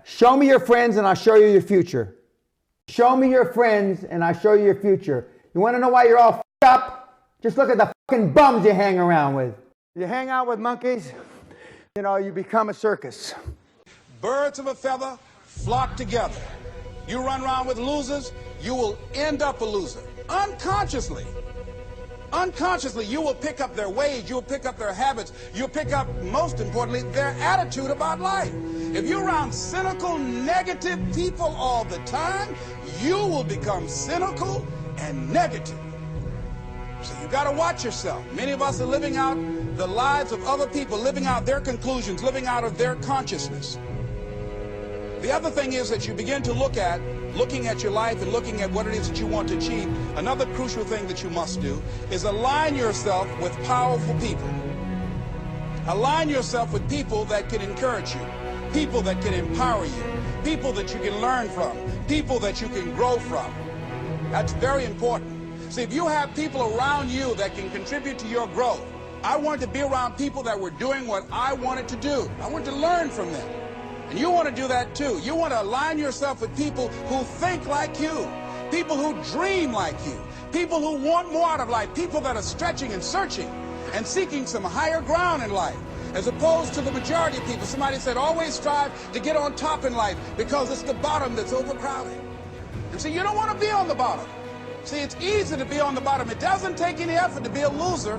Show me your friends and I'll show you your future. Show me your friends and I'll show you your future. You want to know why you're all f***ed up? Just look at the fucking bums you hang around with. You hang out with monkeys, you know, you become a circus. Birds of a feather flock together. You run around with losers, you will end up a loser. Unconsciously, you will pick up their ways, you'll pick up their habits, you'll pick up, most importantly, their attitude about life. If you're around cynical, negative people all the time, you will become cynical and negative. So you got to watch yourself. Many of us are living out the lives of other people, living out their conclusions, living out of their consciousness. The other thing is that you begin to looking at your life and looking at what it is that you want to achieve. Another crucial thing that you must do is align yourself with powerful people. Align yourself with people that can encourage you, people that can empower you, people that you can learn from, people that you can grow from. That's very important. See, if you have people around you that can contribute to your growth, I wanted to be around people that were doing what I wanted to do. I wanted to learn from them. And you want to do that too. You want to align yourself with people who think like you, people who dream like you, people who want more out of life, people that are stretching and searching and seeking some higher ground in life, as opposed to the majority of people. Somebody said, always strive to get on top in life because it's the bottom that's overcrowded. And see, you don't want to be on the bottom. See, it's easy to be on the bottom. It doesn't take any effort to be a loser.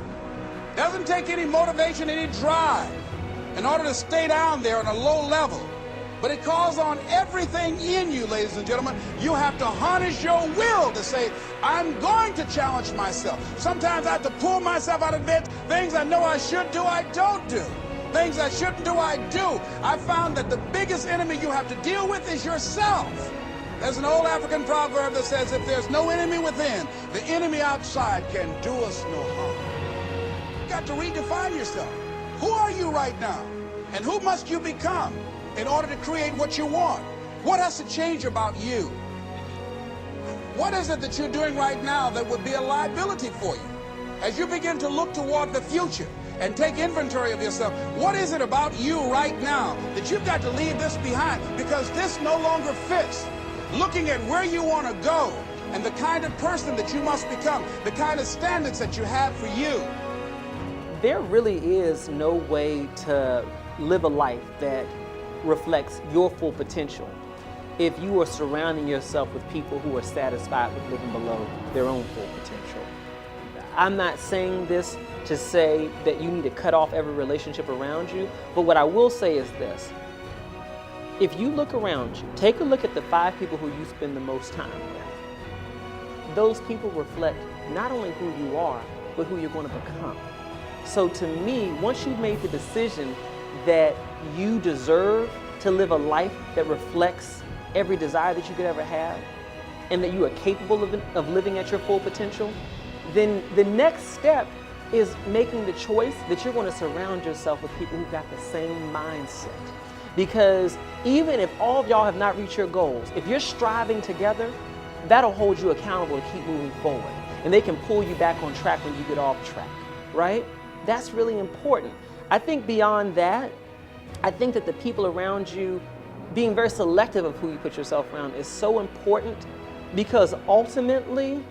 It doesn't take any motivation, any drive in order to stay down there on a low level. But it calls on everything in you, ladies and gentlemen. You have to harness your will to say, I'm going to challenge myself. Sometimes I have to pull myself out of bed. Things I know I should do, I don't do. Things I shouldn't do, I do. I found that the biggest enemy you have to deal with is yourself. There's an old African proverb that says, if there's no enemy within, the enemy outside can do us no harm. You got to redefine yourself. Who are you right now? And who must you become in order to create what you want? What has to change about you? What is it that you're doing right now that would be a liability for you? As you begin to look toward the future and take inventory of yourself, what is it about you right now that you've got to leave this behind because this no longer fits? Looking at where you want to go and the kind of person that you must become, the kind of standards that you have for you. There really is no way to live a life that reflects your full potential if you are surrounding yourself with people who are satisfied with living below their own full potential. I'm not saying this to say that you need to cut off every relationship around you, but what I will say is this. If you look around you, take a look at the 5 people who you spend the most time with. Those people reflect not only who you are, but who you're going to become. So to me, once you've made the decision that you deserve to live a life that reflects every desire that you could ever have, and that you are capable of living at your full potential, then the next step is making the choice that you're going to surround yourself with people who've got the same mindset. Because even if all of y'all have not reached your goals, if you're striving together, that'll hold you accountable to keep moving forward. And they can pull you back on track when you get off track, right? That's really important. I think beyond that, I think that the people around you, being very selective of who you put yourself around is so important, because ultimately,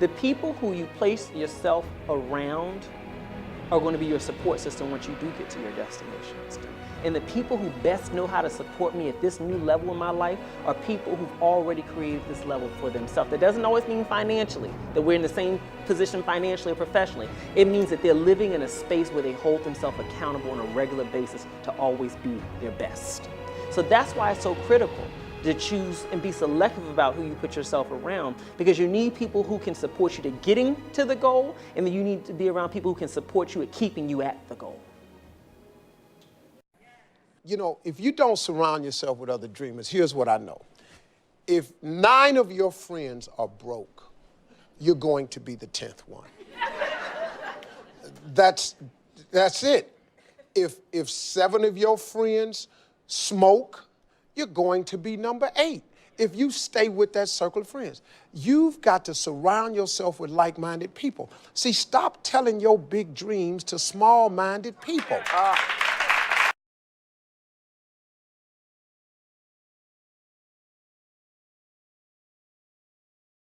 the people who you place yourself around are going to be your support system once you do get to your destinations. And the people who best know how to support me at this new level in my life are people who've already created this level for themselves. That doesn't always mean financially, that we're in the same position financially or professionally. It means that they're living in a space where they hold themselves accountable on a regular basis to always be their best. So that's why it's so critical to choose and be selective about who you put yourself around, because you need people who can support you to getting to the goal, and then you need to be around people who can support you at keeping you at the goal. You know, if you don't surround yourself with other dreamers, here's what I know. If 9 of your friends are broke, you're going to be the 10th one. That's it. If 7 of your friends smoke, you're going to be number 8. If you stay with that circle of friends, you've got to surround yourself with like-minded people. See, stop telling your big dreams to small-minded people.